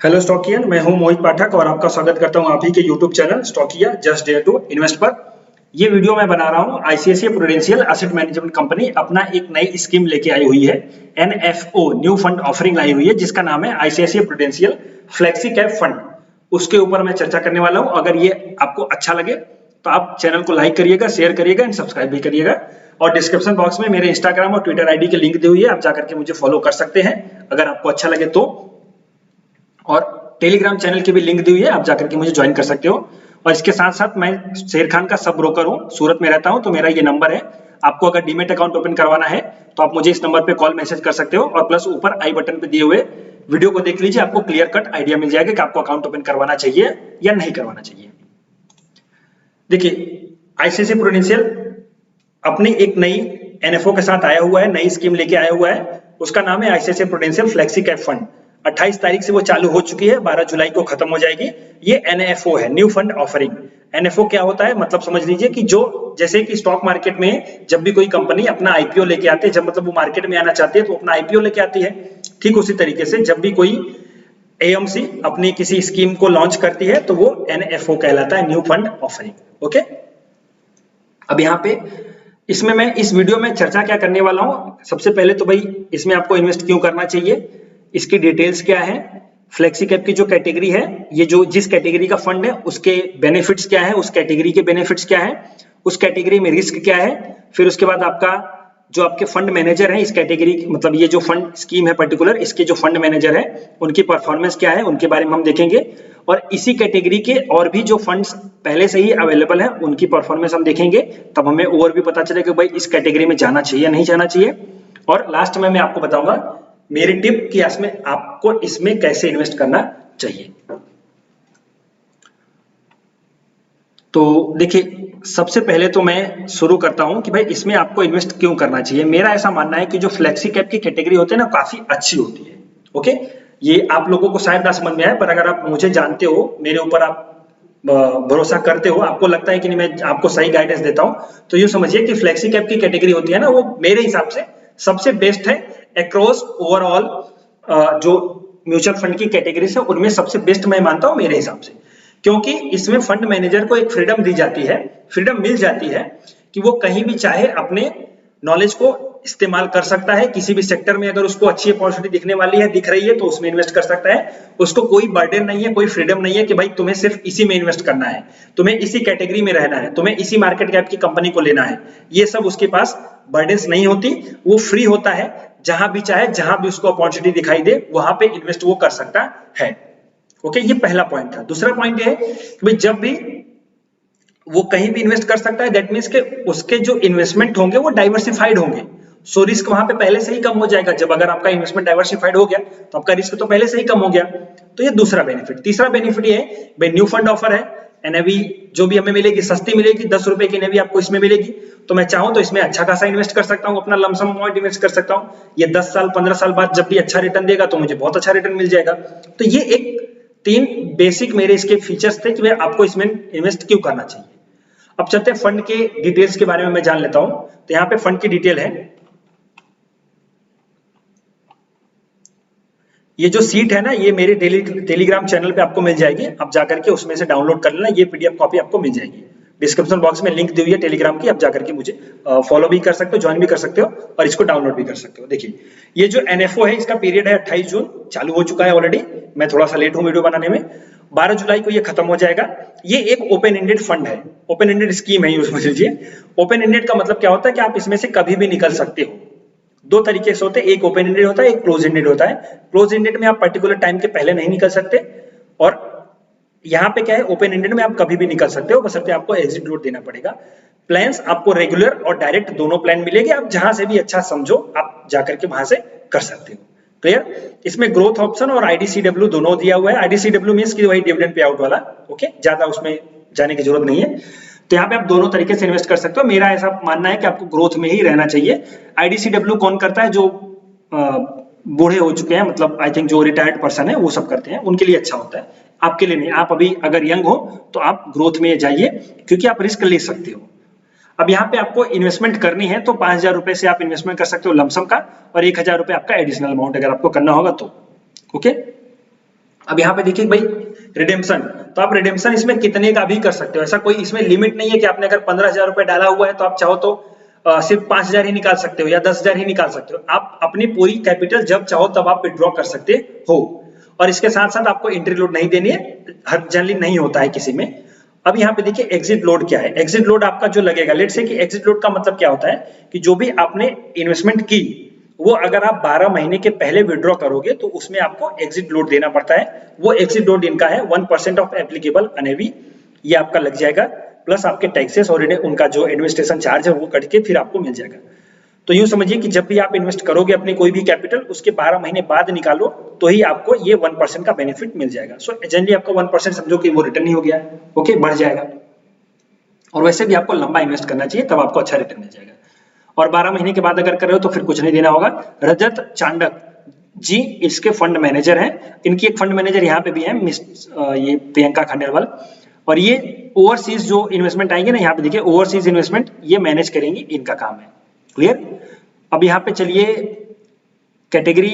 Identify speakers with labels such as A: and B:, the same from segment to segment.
A: Hello स्टॉकियन, मैं हूं मोहित पाठक और आपका स्वागत करता हूं आप ही के YouTube channel Stockia just dare to invest पर। ये वीडियो मैं बना रहा हूं ICICI prudential asset management company अपना एक नई स्कीम लेके आई हुई है। एनएफओ न्यू फंड ऑफरिंग लाई हुई है जिसका नाम है ICICI prudential flexi cap fund. उसके ऊपर मैं चर्चा करने वाला हूं। अगर ये आपको अच्छा लगे तो आप चैनल को लाइक करिएगा, शेयर करिएगा एंड सब्सक्राइब भी करिएगा। और डिस्क्रिप्शन बॉक्स में मेरे इंस्टाग्राम और ट्विटर आईडी की लिंक दी हुई है, आप जाकर के मुझे फॉलो कर सकते हैं अगर आपको अच्छा लगे तो। और टेलीग्राम चैनल की भी लिंक दी हुई है, आप जाकर के मुझे ज्वाइन कर सकते हो। और इसके साथ साथ मैं शेर खान का सब ब्रोकर हूँ, सूरत में रहता हूँ, तो मेरा ये नंबर है। आपको अगर डीमेट अकाउंट ओपन करवाना है तो आप मुझे इस नंबर पे कॉल मैसेज कर सकते हो। और प्लस ऊपर आई बटन पे दिए हुए वीडियो को देख लीजिए, आपको क्लियर कट आइडिया मिल जाएगा कि आपको अकाउंट ओपन करवाना चाहिए या नहीं करवाना चाहिए। देखिए, आईसीआईसीआई प्रूडेंशियल अपनी एक नई एनएफओ के साथ आया हुआ है, नई स्कीम लेके आया हुआ है। उसका नाम है ICICI prudential flexi cap fund. 28 तारीख से वो चालू हो चुकी है, 12 जुलाई को खत्म हो जाएगी। ये एनएफओ है, न्यू फंड ऑफरिंग। एनएफओ क्या होता है, मतलब समझ लीजिए कि जो जैसे कि स्टॉक मार्केट में जब भी कोई कंपनी अपना आईपीओ लेके आती है, जब मतलब वो मार्केट में आना चाहती है तो अपना आईपीओ लेके आती है, ठीक उसी तरीके से जब भी कोई एएमसी अपनी किसी स्कीम को लॉन्च करती है तो वो एनएफओ कहलाता है, न्यू फंड ऑफरिंग। ओके, अब यहाँ पे इसमें मैं इस वीडियो में चर्चा क्या करने वाला हूँ। सबसे पहले तो भाई इसमें आपको इन्वेस्ट क्यों करना चाहिए, इसकी डिटेल्स क्या है, फ्लेक्सी कैप की जो कैटेगरी है, ये जो जिस कैटेगरी का फंड है उसके बेनिफिट्स क्या है, उस कैटेगरी के बेनिफिट्स क्या है, उस कैटेगरी में रिस्क क्या है। फिर उसके बाद आपका जो आपके फंड मैनेजर हैं इस कैटेगरी, मतलब ये जो फंड स्कीम है पर्टिकुलर, इसके जो फंड मैनेजर है उनकी परफॉर्मेंस क्या है, उनके बारे में हम देखेंगे। और इसी कैटेगरी के और भी जो फंड्स पहले से ही अवेलेबल है उनकी परफॉर्मेंस हम देखेंगे, तब हमें और भी पता चलेगा कि भाई इस कैटेगरी में जाना चाहिए या नहीं जाना चाहिए। और लास्ट में मैं आपको बताऊंगा मेरी टिप कि इसमें आपको इसमें कैसे इन्वेस्ट करना चाहिए। तो देखिए, सबसे पहले तो मैं शुरू करता हूं कि भाई इसमें आपको इन्वेस्ट क्यों करना चाहिए। मेरा ऐसा मानना है कि जो फ्लेक्सी कैप की कैटेगरी होती है ना, काफी अच्छी होती है। ओके, ये आप लोगों को शायद ना समझ में आए, पर अगर आप मुझे जानते हो, मेरे ऊपर आप भरोसा करते हो, आपको लगता है कि नहीं मैं आपको सही गाइडेंस देता हूं, तो ये समझिए कि फ्लेक्सी कैप की कैटेगरी होती है ना, वो मेरे हिसाब से सबसे बेस्ट है अक्रॉस ओवरऑल जो म्यूचुअल फंड की कैटेगरी है उनमें सबसे बेस्ट मैं मानता हूं मेरे हिसाब से। क्योंकि इसमें फंड मैनेजर को एक फ्रीडम दी जाती है, फ्रीडम मिल जाती है कि वो कहीं भी चाहे अपने नॉलेज को इस्तेमाल कर सकता है। किसी भी सेक्टर में अगर उसको अच्छी अपॉर्चुनिटी दिखने वाली है, दिख रही है, तो उसमें इन्वेस्ट कर सकता है। उसको कोई बर्डन नहीं है, कोई फ्रीडम नहीं है कि भाई तुम्हें सिर्फ इसी में इन्वेस्ट करना है, तुम्हें इसी कैटेगरी में रहना है, तुम्हें इसी मार्केट कैप की कंपनी को लेना है। ये सब उसके पास बर्डन्स नहीं होती, वो फ्री होता है। जहां भी चाहे, जहां भी उसको अपॉर्चुनिटी दिखाई दे, वहां पे इन्वेस्ट वो कर सकता है। ओके, ये पहला पॉइंट था। दूसरा पॉइंट ये है कि भाई जब भी वो कहीं भी इन्वेस्ट कर सकता है, दैट मींस के उसके जो इन्वेस्टमेंट होंगे वो डाइवर्सिफाइड होंगे, सो रिस्क वहां पे पहले से ही कम हो जाएगा। जब अगर आपका इन्वेस्टमेंट डाइवर्सिफाइड हो गया तो आपका रिस्क तो पहले से ही कम हो गया। तो ये दूसरा बेनिफिट। तीसरा बेनिफिट ये है भाई न्यू फंड ऑफर है, एनएवी जो भी हमें मिलेगी सस्ती मिलेगी, 10 रुपए की एनएवी आपको इसमें मिलेगी। तो मैं चाहूं तो इसमें अच्छा खासा इन्वेस्ट कर सकता हूं, अपना लमसम अमाउंट इन्वेस्ट कर सकता हूं। ये 10 साल 15 साल बाद जब भी अच्छा रिटर्न देगा तो मुझे बहुत अच्छा रिटर्न मिल जाएगा। तो ये एक 3 बेसिक मेरे इसके फीचर्स थे कि भाई आपको इसमें इन्वेस्ट क्यों करना चाहिए। अब चलते हैं फंड के डिटेल्स के बारे में मैं जान लेता हूं। तो यहाँ पे फंड की डिटेल है, ये जो सीट है ना, ये मेरे टेलीग्राम चैनल पे आपको मिल जाएगी, आप जाकर के उसमें से डाउनलोड कर लेना। ये पीडीएफ कॉपी आपको मिल जाएगी, डिस्क्रिप्शन बॉक्स में लिंक दी हुई है टेलीग्राम की, आप जाकर के मुझे फॉलो भी कर सकते हो, ज्वाइन भी कर सकते हो और इसको डाउनलोड भी कर सकते हो। देखिए, ये जो एनएफओ है इसका पीरियड है 28 जून, चालू हो चुका है ऑलरेडी। मैं थोड़ा सा लेट हूं वीडियो बनाने में, 12 जुलाई को ये खत्म हो जाएगा। ये एक ओपन एंडेड फंड है, ओपन एंडेड स्कीम है, यूज समझ लीजिए। ओपन एंडेड का मतलब क्या होता है कि आप इसमें से कभी भी निकल सकते हो। दो तरीके से होते हैं, एक ओपन एंडेड होता है, एक क्लोज एंडेड होता है। क्लोज एंडेड में आप पर्टिकुलर टाइम के पहले नहीं निकल सकते, और यहाँ पे क्या है, ओपन एंडेड में आप कभी भी निकल सकते हो, बशर्ते आपको एग्जिट नोट देना पड़ेगा। प्लान्स आपको रेगुलर और डायरेक्ट दोनों प्लान मिलेंगे, आप जहां से भी अच्छा समझो आप जाकर के वहां से कर सकते हो। क्लियर। इसमें ग्रोथ ऑप्शन और आईडीसीडब्ल्यू दोनों दिया हुआ है। आईडीसीडब्ल्यू मींस कि वही डिविडेंड पे आउट वाला। ओके, ज्यादा उसमें जाने की जरूरत नहीं है। तो यहाँ पे आप दोनों तरीके से इन्वेस्ट कर सकते हो। मेरा ऐसा मानना है कि आपको ग्रोथ में ही रहना चाहिए। आईडीसीडब्ल्यू कौन करता है, जो बूढ़े हो चुके हैं, मतलब आई थिंक जो रिटायर्ड पर्सन है वो सब करते हैं, उनके लिए अच्छा होता है, आपके लिए नहीं। आप अभी अगर यंग हो तो आप ग्रोथ में जाइए, क्योंकि आप रिस्क ले सकते हो। अब यहाँ पे आपको इन्वेस्टमेंट करनी है तो 5,000 रुपए से आप इन्वेस्टमेंट कर सकते हो लमसम का, और 1,000 रुपए आपका एडिशनल अमाउंट अगर आपको करना होगा तो। ओके, अब यहाँ पे देखिए भाई रिडेम्पशन, तो आप रिडेम्पशन इसमें कितने का भी कर सकते हो, ऐसा कोई इसमें लिमिट नहीं है कि आपने अगर 15,000 रुपए डाला हुआ है तो आप चाहो तो सिर्फ 5,000 ही निकाल सकते हो या 10,000 ही निकाल सकते हो। आप अपनी पूरी कैपिटल जब चाहो तब आप विड्रॉ कर सकते हो, और इसके साथ साथ आपको एंट्री लोड नहीं देनी है, हर जनरली नहीं होता है किसी में। अब यहाँ पे देखिए एग्जिट लोड क्या है। एग्जिट लोड आपका जो लगेगा, लेट से कि एग्जिट लोड का मतलब क्या होता है कि जो भी आपने इन्वेस्टमेंट की वो अगर आप 12 महीने के पहले विड्रॉ करोगे तो उसमें आपको एग्जिट लोड देना पड़ता है। वो एग्जिट लोड इनका है 1% ऑफ एप्लीकेबल अनेवी, ये आपका लग जाएगा, प्लस आपके टैक्सेस और उनका जो एडमिनिस्ट्रेशन चार्ज है वो कट के फिर आपको मिल जाएगा। तो यूं समझिए कि जब भी आप इन्वेस्ट करोगे अपनी कोई भी कैपिटल, उसके 12 महीने बाद निकालो तो ही आपको ये 1% का बेनिफिट मिल जाएगा। सो जनरली आपका 1% समझो कि वो रिटर्न ही हो गया, ओके, बढ़ जाएगा। और वैसे भी आपको लंबा इन्वेस्ट करना चाहिए, तब आपको अच्छा रिटर्न मिल जाएगा। और 12 महीने के बाद अगर कर रहे हो तो फिर कुछ नहीं देना होगा। रजत चांडक जी इसके फंड मैनेजर हैं, इनकी एक फंड मैनेजर यहाँ पे भी है ये प्रियंका खंडेलवाल, और ये ओवरसीज जो इन्वेस्टमेंट आएंगे ना, यहाँ पे देखिए ओवरसीज इन्वेस्टमेंट ये मैनेज करेंगी, इनका काम है। क्लियर। अब यहाँ पे चलिए कैटेगरी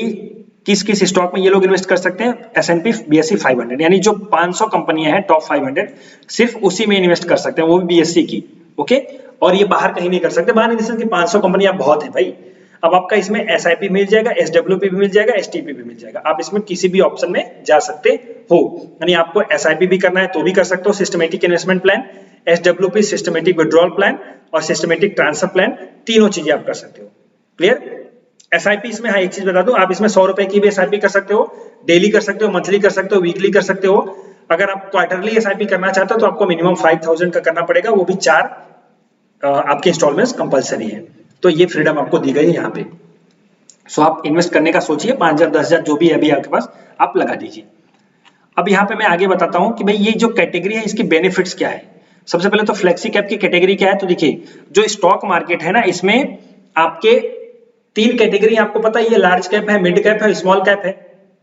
A: किस किस स्टॉक में ये लोग इन्वेस्ट कर सकते हैं। S&P BSE 500 यानी जो 500 कंपनियां हैं टॉप 500 सिर्फ उसी में इन्वेस्ट कर सकते हैं, वो भी BSE की, ओके। और ये बाहर कहीं नहीं कर सकते, बाहर नहीं कि 500 कंपनियां बहुत है भाई। अब आपका इसमें SIP मिल जाएगा, SWP भी मिल जाएगा, STP भी मिल जाएगा, आप इसमें किसी भी ऑप्शन में जा सकते हो। यानी आपको SIP भी करना है तो भी कर सकते हो, systematic investment plan, SWP systematic withdrawal plan और सिस्टमेटिक ट्रांसफर प्लान, तीनों चीजें आप कर सकते हो। क्लियर। SIP इसमें, हाँ एक चीज बता दूं, आप इसमें 100 रुपए की भी SIP कर सकते हो, डेली कर सकते हो, मंथली कर सकते हो, वीकली कर सकते हो। अगर आप क्वार्टरली SIP करना चाहते हो तो आपको मिनिमम 5,000 का करना पड़ेगा, वो भी 4 आपके इंस्टॉलमेंट्स कंपलसरी है। तो ये फ्रीडम आपको दी गई है यहाँ पे। सो आप इन्वेस्ट करने का सोचिए, 5,000 10,000 जो भी है अभी आपके पास आप लगा दीजिए। अब यहाँ पे मैं आगे बताता हूँ कि भाई ये जो कैटेगरी है इसकी बेनिफिट्स क्या है। सबसे पहले तो फ्लेक्सी कैप की कैटेगरी क्या है, तो देखिए जो स्टॉक मार्केट है ना, इसमें आपके 3 कैटेगरी आपको पता है, ये लार्ज कैप है, मिड कैप है, स्मॉल कैप है,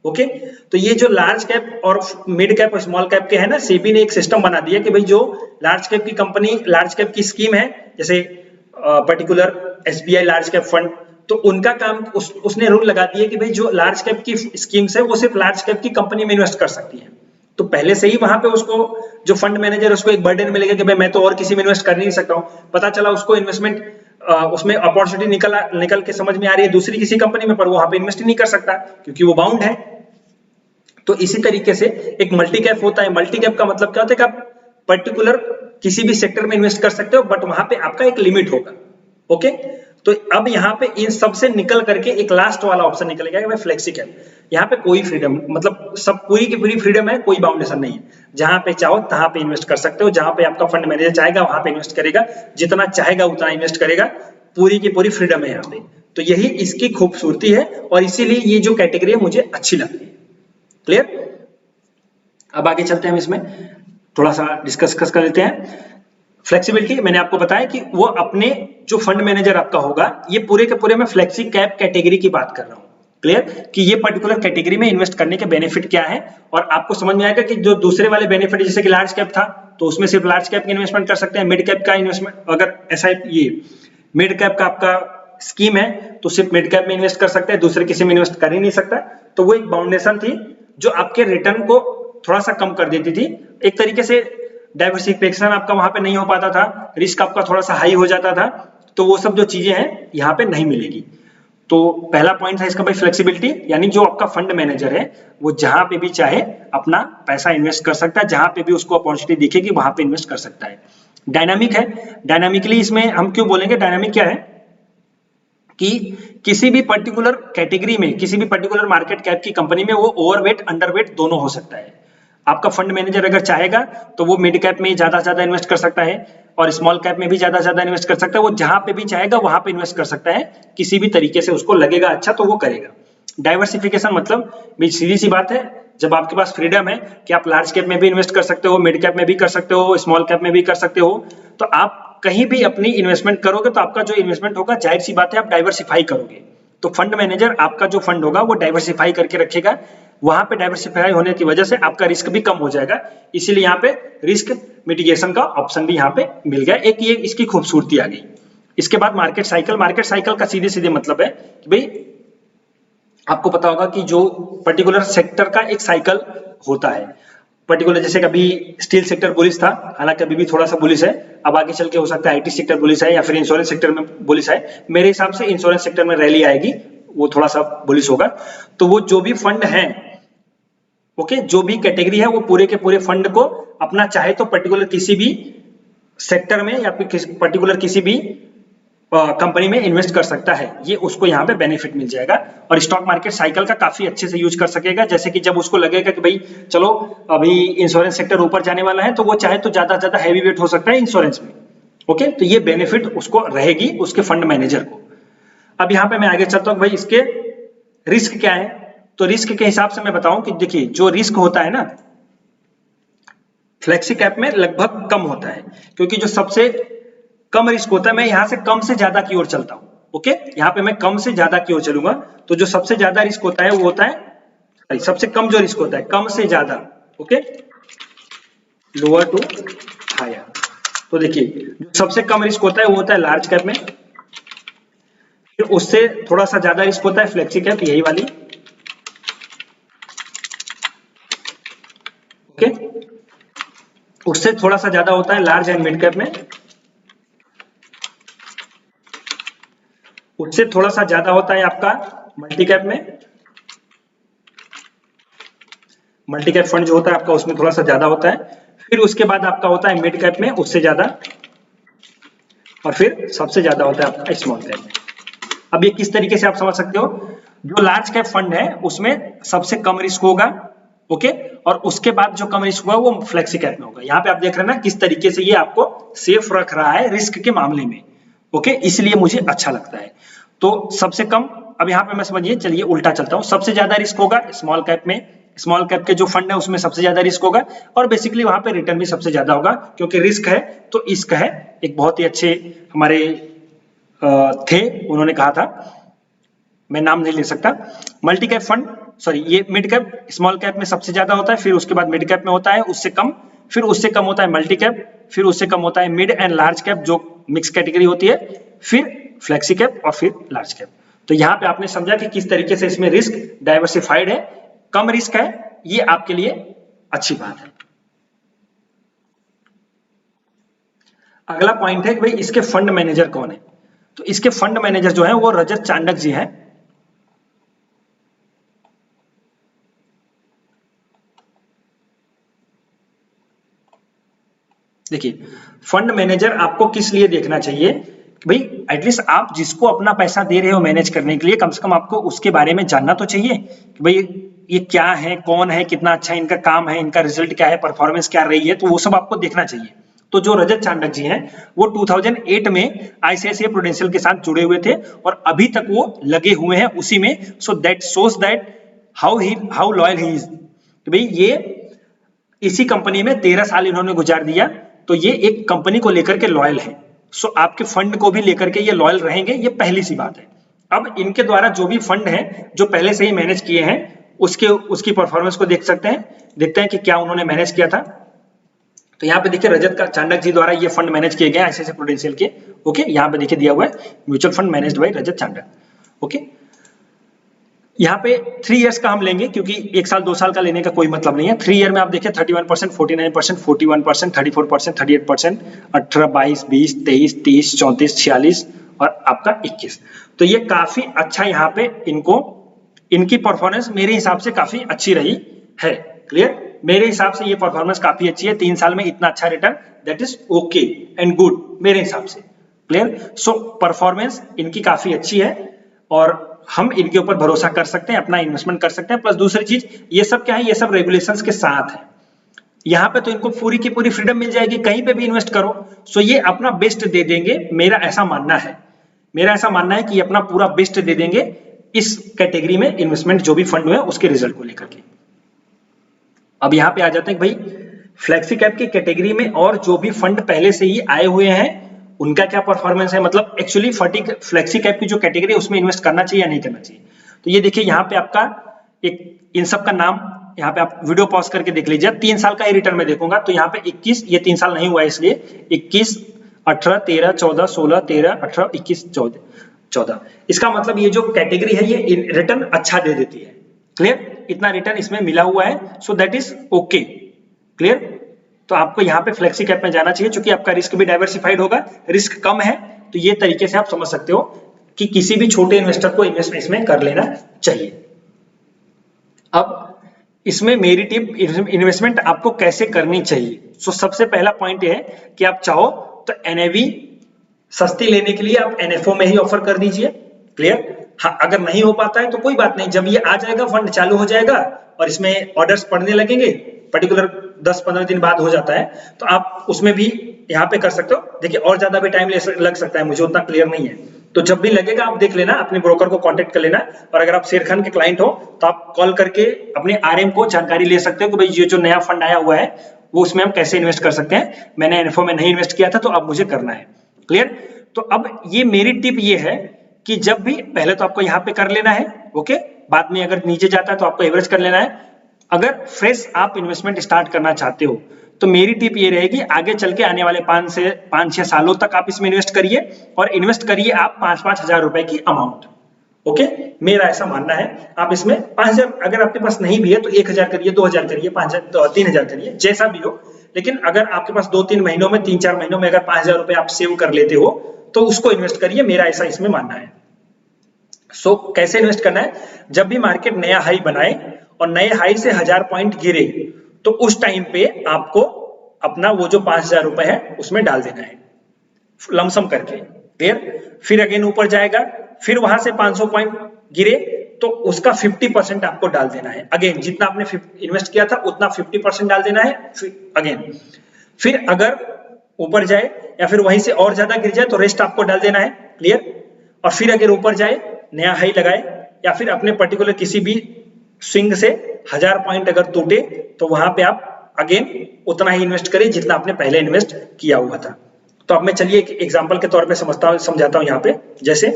A: ओके। तो ये जो लार्ज कैप और मिड कैप और स्मॉल कैप के है ना, सेबी ने एक सिस्टम बना दिया कि भाई जो लार्ज कैप की कंपनी, लार्ज कैप की स्कीम है, जैसे particular SBI large cap fund, तो उनका काम उसने रूल लगा दिया कि भाई जो लार्ज कैप की स्कीम्स है वो सिर्फ लार्ज कैप की कंपनी में इन्वेस्ट कर सकती है। तो पहले से ही वहां पे उसको जो फंड मैनेजर उसको एक बर्डन मिलेगा कि भाई मैं तो और किसी में इन्वेस्ट कर नहीं सकता हूँ। पता चला उसको इन्वेस्टमेंट उसमें अपॉर्चुनिटी निकल के समझ में आ रही है दूसरी किसी कंपनी में, पर वो वहां पे इन्वेस्ट नहीं कर सकता क्योंकि वो बाउंड है। तो इसी तरीके से एक मल्टी कैप होता है। मल्टी कैप का मतलब क्या होता है कि आप पर्टिकुलर किसी भी सेक्टर में इन्वेस्ट कर सकते हो, बट वहां पे आपका एक लिमिट होगा, ओके। तो अब यहाँ पे इन सब से निकल करके एक लास्ट वाला ऑप्शन निकलेगा कि भाई फ्लेक्सी कैप। यहाँ पे कोई फ्रीडम, मतलब सब पूरी की पूरी फ्रीडम है, कोई बाउंडेशन नहीं है। जहां पे चाहो तहां पे इन्वेस्ट कर सकते हो, जहां पे आपका फंड मैनेजर चाहेगा वहां पे इन्वेस्ट करेगा, जितना चाहेगा उतना इन्वेस्ट करेगा, पूरी की पूरी फ्रीडम है यहाँ पे। तो यही इसकी खूबसूरती है और इसीलिए ये जो कैटेगरी है मुझे अच्छी लगती है। क्लियर। अब आगे चलते हैं, हम इसमें थोड़ा सा डिस्कस कर लेते हैं। फ्लेक्सिबिलिटी मैंने आपको बताया कि वो अपने जो फंड मैनेजर आपका होगा, ये पूरे के पूरे मैं फ्लेक्सी कैप कैटेगरी की बात कर रहा हूँ। क्लियर कि ये पर्टिकुलर कैटेगरी में इन्वेस्ट करने के बेनिफिट क्या है, और आपको समझ में आएगा कि जो दूसरे वाले बेनिफिट जैसे कि लार्ज कैप था तो उसमें सिर्फ लार्ज कैप की इन्वेस्टमेंट कर सकते हैं, मिड कैप का इन्वेस्टमेंट अगर ऐसा ये मिड कैप का आपका स्कीम है तो सिर्फ मिड कैप में इन्वेस्ट कर सकते हैं, दूसरे किसी में इन्वेस्ट कर ही नहीं सकता। तो वो एक बाउंडेशन थी जो आपके रिटर्न को थोड़ा सा कम कर देती थी। एक तरीके से डाइवर्सिफिकेशन आपका वहां पे नहीं हो पाता था, रिस्क आपका थोड़ा सा हाई हो जाता था, तो वो सब जो चीजें हैं यहाँ पे नहीं मिलेगी। तो पहला पॉइंट था इसका भाई फ्लेक्सिबिलिटी, यानी जो आपका फंड मैनेजर है वो जहां पे भी चाहे अपना पैसा इन्वेस्ट कर सकता है, जहां पे भी उसको अपॉर्चुनिटी दिखेगी वहां पे इन्वेस्ट कर सकता है। डायनामिक है, डायनामिकली इसमें हम क्यों बोलेंगे डायनामिक क्या है कि किसी भी पर्टिकुलर कैटेगरी में, किसी भी पर्टिकुलर मार्केट कैप की कंपनी में वो ओवरवेट अंडरवेट दोनों हो सकता है। आपका फंड मैनेजर अगर चाहेगा तो वो मिड कैप में ज्यादा इन्वेस्ट कर सकता है और स्मॉल कैप में भी ज्यादा इन्वेस्ट कर सकता है। वो जहां पे भी चाहेगा वहां पे इन्वेस्ट कर सकता है, किसी भी तरीके से उसको लगेगा अच्छा तो वो करेगा। डाइवर्सिफिकेशन मतलब भी सीधी सी बात है, जब आपके पास फ्रीडम है कि आप लार्ज कैप में भी इन्वेस्ट कर सकते हो, मिड कैप में भी कर सकते हो, स्मॉल कैप में भी कर सकते हो, तो आप कहीं भी अपनी इन्वेस्टमेंट करोगे तो आपका जो इन्वेस्टमेंट होगा जाहिर सी बात है आप डाइवर्सिफाई करोगे। तो फंड मैनेजर आपका जो फंड होगा वो डाइवर्सिफाई करके रखेगा, वहां पे डाइवर्सिफाई होने की वजह से आपका रिस्क भी कम हो जाएगा, इसीलिए यहाँ पे रिस्क मिटिगेशन का ऑप्शन भी यहाँ पे मिल गया। एक ये इसकी खूबसूरती आ गई। इसके बाद मार्केट साइकिल। मार्केट साइकिल का सीधे सीधे मतलब है कि भाई आपको पता होगा कि जो पर्टिकुलर सेक्टर का एक साइकिल होता है। पर्टिकुलर जैसे कभी स्टील सेक्टर बुलिश था, हालांकि अभी भी थोड़ा सा बुलिश है, अब आगे चल के हो सकता है आईटी सेक्टर बुलिश है या फिर इंश्योरेंस सेक्टर में बुलिश है। मेरे हिसाब से इंश्योरेंस सेक्टर में रैली आएगी, वो थोड़ा सा बुलिश होगा। तो वो जो भी फंड है, ओके, जो भी कैटेगरी है, वो पूरे के पूरे फंड को अपना चाहे तो पर्टिकुलर किसी भी सेक्टर में या फिर पर्टिकुलर किसी भी कंपनी में इन्वेस्ट कर सकता है। ये उसको यहाँ पे बेनिफिट मिल जाएगा और स्टॉक मार्केट साइकिल का काफी अच्छे से यूज कर सकेगा। जैसे कि जब उसको लगेगा कि भाई चलो अभी इंश्योरेंस सेक्टर ऊपर जाने वाला है, तो वो चाहे तो ज्यादा ज्यादा हैवी वेट हो सकता है इंश्योरेंस में, ओके। तो ये बेनिफिट उसको रहेगी, उसके फंड मैनेजर को। अब यहाँ पे मैं आगे चलता हूँ, भाई इसके रिस्क क्या है। तो रिस्क के हिसाब से मैं बताऊं कि देखिए, जो रिस्क होता है ना फ्लेक्सी कैप में लगभग कम होता है, क्योंकि जो सबसे कम रिस्क होता है, मैं यहां से कम से ज्यादा की ओर चलता हूं, ओके। यहां पे मैं कम से ज्यादा की ओर चलूंगा। तो जो सबसे ज्यादा रिस्क होता है वो होता है, सबसे कम जो रिस्क होता है, कम से ज्यादा, ओके, लोअर टू हायर। तो देखिए, जो सबसे कम रिस्क होता है वो होता है लार्ज कैप में, फिर उससे थोड़ा सा ज्यादा रिस्क होता है फ्लेक्सी कैप, यही वाली, ओके। उससे थोड़ा सा ज्यादा होता है लार्ज एंड मिड कैप में, उससे थोड़ा सा ज्यादा होता है आपका मल्टी कैप में, मल्टी कैप फंड जो होता है आपका उसमें थोड़ा सा ज्यादा होता है। फिर उसके बाद आपका होता है मिड कैप में, उससे ज्यादा, और फिर सबसे ज्यादा होता है आपका स्मॉल कैप में। अब ये किस तरीके से आप समझ सकते हो, जो लार्ज कैप फंड है उसमें सबसे कम रिस्क होगा, ओके, और उसके बाद जो कम रिस्क होगा वो फ्लेक्सी कैप में होगा। यहाँ पे आप देख रहे हैं ना किस तरीके से ये आपको सेफ रख रहा है रिस्क के मामले में, ओके, इसलिए मुझे अच्छा लगता है। तो सबसे कम, अब यहाँ पे मैं समझिए, चलिए उल्टा चलता हूँ, सबसे ज्यादा रिस्क होगा स्मॉल कैप में, स्मॉल कैप के जो फंड है उसमें सबसे ज्यादा रिस्क होगा, और बेसिकली वहां पे रिटर्न भी सबसे ज्यादा होगा, क्योंकि रिस्क है तो इश्क है। एक बहुत ही अच्छे हमारे थे, उन्होंने कहा था, मैं नाम नहीं ले सकता। मल्टी कैप फंड, सॉरी, ये मिड कैप, स्मॉल कैप में सबसे ज्यादा होता है, फिर उसके बाद मिड कैप में होता है उससे कम, फिर उससे कम होता है मल्टी कैप, फिर उससे कम होता है मिड एंड लार्ज कैप जो मिक्स कैटेगरी होती है, फिर फ्लेक्सी कैप और फिर लार्ज कैप। तो यहाँ पे आपने समझा कि किस तरीके से इसमें रिस्क डाइवर्सिफाइड है, कम रिस्क है, ये आपके लिए अच्छी बात है। अगला पॉइंट है कि भाई इसके फंड मैनेजर कौन है। तो इसके फंड मैनेजर जो है वो रजत चांडक जी हैं। देखिए, फंड मैनेजर आपको किस लिए देखना चाहिए, भाई एटलीस्ट आप जिसको अपना पैसा दे रहे हो मैनेज करने के लिए, कम से कम आपको उसके बारे में जानना तो चाहिए कि भाई ये क्या है, कौन है, कितना अच्छा इनका काम है, इनका रिजल्ट क्या है, परफॉर्मेंस क्या रही है, तो वो सब आपको देखना चाहिए। तो जो रजत चांडक जी हैं वो 2008 में आईसीआईसीआई प्रूडेंशियल के साथ जुड़े हुए थे और अभी तक वो लगे हुए हैं उसी में। So that shows that how loyal he is. तो भाई ये इसी कंपनी में 13 साल इन्होंने गुजार दिया, तो ये एक कंपनी को लेकर के लॉयल है। सो आपके फंड को भी लेकर के ये लॉयल रहेंगे, ये पहली सी बात है। अब इनके द्वारा जो भी फंड है जो पहले से ही मैनेज किए हैं उसकी परफॉर्मेंस को देख सकते हैं, देखते हैं कि क्या उन्होंने मैनेज किया था। तो यहाँ पे देखिए रजत चांडक जी द्वारा ये फंड मैनेज किए गए आईसीआईसीआई प्रूडेंशियल के, ओके। यहाँ पे देखिए दिया हुआ है mutual fund managed by Rajat Chandak, okay. यहाँ पे 3 इयर्स का हम लेंगे क्योंकि 1 साल 2 साल का लेने का कोई मतलब नहीं है। 3 ईयर में आप देखिए 31%, 49%, 41%, 34%, 38%, 18, 22, 20, 23, 30, 34, 46 और आपका 21। तो ये काफी अच्छा यहाँ पे इनकी परफॉर्मेंस मेरे हिसाब से काफी अच्छी रही है। क्लियर, मेरे हिसाब से ये परफॉर्मेंस काफी अच्छी है। 3 साल में इतना अच्छा return, that is okay and good मेरे हिसाब से। क्लियर, सो परफॉर्मेंस इनकी काफी अच्छी है और हम इनके ऊपर भरोसा कर सकते हैं, अपना इन्वेस्टमेंट कर सकते हैं। प्लस दूसरी चीज, ये सब क्या है, ये सब रेगुलेशंस के साथ है। यहाँ पे तो इनको पूरी की पूरी फ्रीडम मिल जाएगी, कहीं पे भी इन्वेस्ट करो। सो ये अपना बेस्ट दे देंगे, मेरा ऐसा मानना है। मेरा ऐसा मानना है कि ये अपना पूरा बेस्ट दे देंगे इस कैटेगरी में इन्वेस्टमेंट जो भी फंड हुए उसके रिजल्ट को लेकर के। अब यहाँ पे आ जाते हैं भाई फ्लेक्सी कैप की कैटेगरी में और जो भी फंड पहले से ही आए हुए हैं उनका क्या परफॉर्मेंस है, मतलब एक्चुअली फ्लेक्सी कैप की जो कैटेगरी है उसमें इन्वेस्ट करना चाहिए या नहीं करना चाहिए। तो ये देखिए यहाँ पे आपका एक इन सब का नाम, यहाँ पे आप वीडियो पॉज करके देख लीजिए। 3 साल का ही रिटर्न में देखूंगा तो यहाँ पे 21, ये 3 साल नहीं हुआ है इसलिए 21, 18, 13, 14, 16, 13, 18, 21, 14। इसका मतलब ये जो कैटेगरी है ये रिटर्न अच्छा दे देती है। क्लियर, इतना रिटर्न इसमें मिला हुआ है, so that is okay. Clear? तो आपको यहाँ पे फ्लेक्सी कैप में जाना चाहिए, क्योंकि आपका रिस्क भी डाइवर्सिफाइड होगा, रिस्क कम है। तो ये तरीके से आप समझ सकते हो कि किसी भी छोटे इन्वेस्टर को इन्वेस्ट इसमें कर लेना चाहिए। अब इसमें मेरी टिप, इन्वेस्टमेंट आपको कैसे करनी चाहिए। सो सबसे पहला पॉइंट ये है कि आप चाहो तो एनएवी सस्ती लेने के लिए आप एनएफओ में ही ऑफर कर दीजिए। क्लियर? हाँ, अगर नहीं हो पाता है तो कोई बात नहीं, जब ये आ जाएगा, फंड चालू हो जाएगा और इसमें ऑर्डर्स पड़ने लगेंगे, पर्टिकुलर 10-15 दिन बाद हो जाता है, तो आप उसमें भी यहाँ पे कर सकते हो। देखिए और ज्यादा भी टाइम लग सकता है, मुझे उतना क्लियर नहीं है, तो जब भी लगेगा आप देख लेना, अपने ब्रोकर को कांटेक्ट कर लेना। और अगर आप शेर खान के क्लाइंट हो तो आप कॉल करके अपने आरएम को जानकारी ले सकते हो कि भाई ये जो नया फंड आया हुआ है वो उसमें हम कैसे इन्वेस्ट कर सकते हैं, मैंने एनएफओ में नहीं इन्वेस्ट किया था तो अब मुझे करना है। क्लियर? तो अब ये मेरी टिप ये है कि जब भी, पहले तो आपको यहाँ पे कर लेना है, ओके, बाद में अगर नीचे जाता है तो आपको एवरेज कर लेना है। अगर फ्रेश आप इन्वेस्टमेंट स्टार्ट करना चाहते हो तो मेरी टिप ये रहेगी, आगे चल के आने वाले 5-6 सालों तक आप इसमें इन्वेस्ट करिए, और इन्वेस्ट करिए आप 5-5 हजार रुपए की अमाउंट। ओके, मेरा ऐसा मानना है। आप इसमें 5,000 अगर आपके पास नहीं भी है तो 1,000 करिए, 2,000 करिए, 5,000 3,000 करिए, जैसा भी हो। लेकिन अगर आपके पास 2-3 महीनों में, 3-4 महीनों में अगर 5,000 रुपए आप सेव कर लेते हो तो उसको इन्वेस्ट करिए, मेरा ऐसा इसमें मानना है। सो कैसे इन्वेस्ट करना है, जब भी मार्केट नया हाई बनाए और नए हाई से 1000 पॉइंट गिरे तो उस टाइम पे आपको अपना वो जो 5,000 रुपए है उसमें डाल देना है, लमसम करके। क्लियर? फिर अगेन ऊपर जाएगा, फिर वहां से 500 पॉइंट गिरे तो उसका 50% आपको डाल देना है। अगेन जितना आपने इन्वेस्ट किया था उतना 50% डाल देना है। फिर अगर ऊपर जाए या फिर वहीं से और ज्यादा गिर जाए तो रेस्ट आपको डाल देना है। क्लियर? और फिर अगर ऊपर जाए, नया हाई लगाए, या फिर अपने पर्टिकुलर किसी भी स्विंग से 1000 पॉइंट अगर टूटे तो वहां पे आप अगेन उतना ही इन्वेस्ट करें जितना आपने पहले इन्वेस्ट किया हुआ था। तो अब मैं चलिए एक एग्जांपल के तौर पे समझाता हूं यहाँ पे। जैसे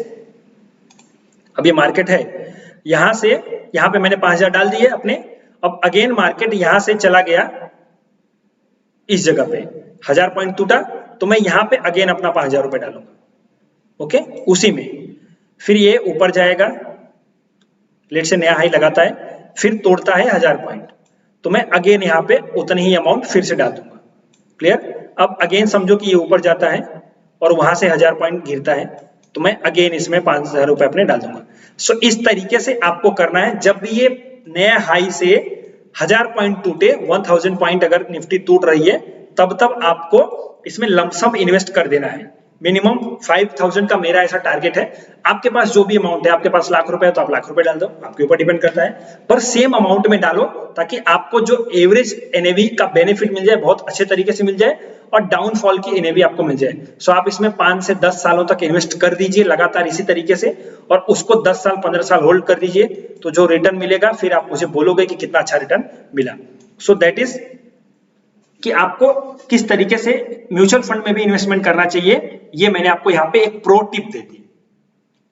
A: अब ये मार्केट है, यहाँ पे मैंने 5,000 डाल दिए अपने। अब अगेन मार्केट यहाँ से चला गया इस जगह पे, 1000 पॉइंट टूटा तो मैं यहाँ पे अगेन अपना 5,000 रुपए डालूंगा। ओके, उसी में फिर ये ऊपर जाएगा, लेट से नया हाई लगाता है, फिर तोड़ता है 1000 पॉइंट, तो मैं अगेन यहाँ पे उतनी ही अमाउंट फिर से डाल दूंगा। क्लियर? अब अगेन समझो कि ये ऊपर जाता है और वहां से 1000 पॉइंट गिरता है तो मैं अगेन इसमें 5,000 रुपए अपने डाल दूंगा। सो इस तरीके से आपको करना है। जब भी ये नया हाई से 1000 पॉइंट टूटे, 1000 पॉइंट अगर निफ्टी टूट रही है, तब आपको इसमें लमसम इन्वेस्ट कर देना है। मिनिमम 5,000 का मेरा ऐसा टारगेट है। आपके पास जो भी अमाउंट है, आपके पास लाख रुपए है तो आप लाख रुपए डाल दो, आपके ऊपर डिपेंड करता है, पर सेम अमाउंट में डालो ताकि आपको जो एवरेज एनएवी का बेनिफिट मिल जाए, बहुत अच्छे तरीके से मिल जाए, और डाउनफॉल की एनएवी आपको मिल जाए। सो आप इसमें 5 से 10 सालों तक इन्वेस्ट कर दीजिए लगातार इसी तरीके से, और उसको 10 साल 15 साल होल्ड कर दीजिए, तो जो रिटर्न मिलेगा फिर आप मुझे बोलोगे कि कितना अच्छा रिटर्न मिला। सो दैट इज कि आपको किस तरीके से म्यूचुअल फंड में भी इन्वेस्टमेंट करना चाहिए, ये मैंने आपको यहाँ पे एक प्रो टिप दे दी।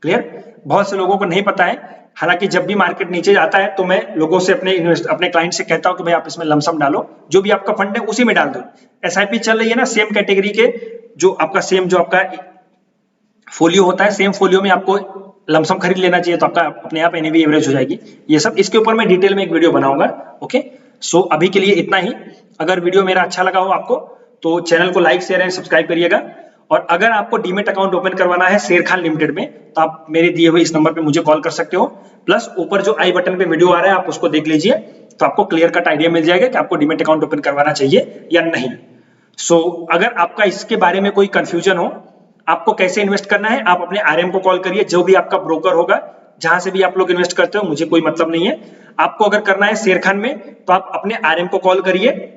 A: क्लियर? बहुत से लोगों को नहीं पता है। हालांकि जब भी मार्केट नीचे जाता है तो मैं लोगों से, अपने क्लाइंट से कहता हूं कि भाई आप इसमें लमसम डालो, जो भी आपका फंड है उसी में डाल दो। एसआईपी चल रही है ना, सेम कैटेगरी के, जो आपका फोलियो होता है, सेम फोलियो में आपको लमसम खरीद लेना चाहिए, तो आपका अपने आप एनएवी एवरेज हो जाएगी। ये सब इसके ऊपर मैं डिटेल में एक वीडियो बनाऊंगा। ओके, सो अभी के लिए इतना ही। अगर वीडियो मेरा अच्छा लगा हो आपको तो चैनल को लाइक, शेयर एंड सब्सक्राइब करिएगा। और अगर आपको डीमेट अकाउंट ओपन करवाना है शेर खान लिमिटेड में तो आप मेरे दिए हुए इस नंबर पे मुझे कॉल कर सकते हो। प्लस ऊपर जो आई बटन पे वीडियो आ रहा है आप उसको देख लीजिए, तो आपको क्लियर कट आइडिया मिल जाएगा कि आपको डीमेट अकाउंट ओपन करवाना चाहिए या नहीं। सो अगर आपका इसके बारे में कोई कंफ्यूजन हो, आपको कैसे इन्वेस्ट करना है, आप अपने आरएम को कॉल करिए, जो भी आपका ब्रोकर होगा, जहां से भी आप लोग इन्वेस्ट करते हो, मुझे कोई मतलब नहीं है। आपको अगर करना है शेर खान में तो आप अपने आरएम को कॉल करिए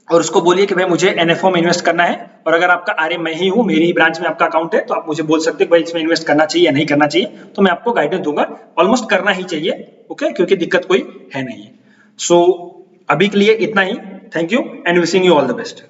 A: और उसको बोलिए कि भाई मुझे एनएफओ में इन्वेस्ट करना है। और अगर आपका आरएम मैं ही हूं, मेरी ही ब्रांच में आपका अकाउंट है, तो आप मुझे बोल सकते हैं भाई इसमें इन्वेस्ट करना चाहिए या नहीं करना चाहिए, तो मैं आपको गाइडेंस दूंगा। ऑलमोस्ट करना ही चाहिए, ओके, क्योंकि दिक्कत कोई है नहीं है। सो अभी के लिए इतना ही। Thank you and wishing you all the best.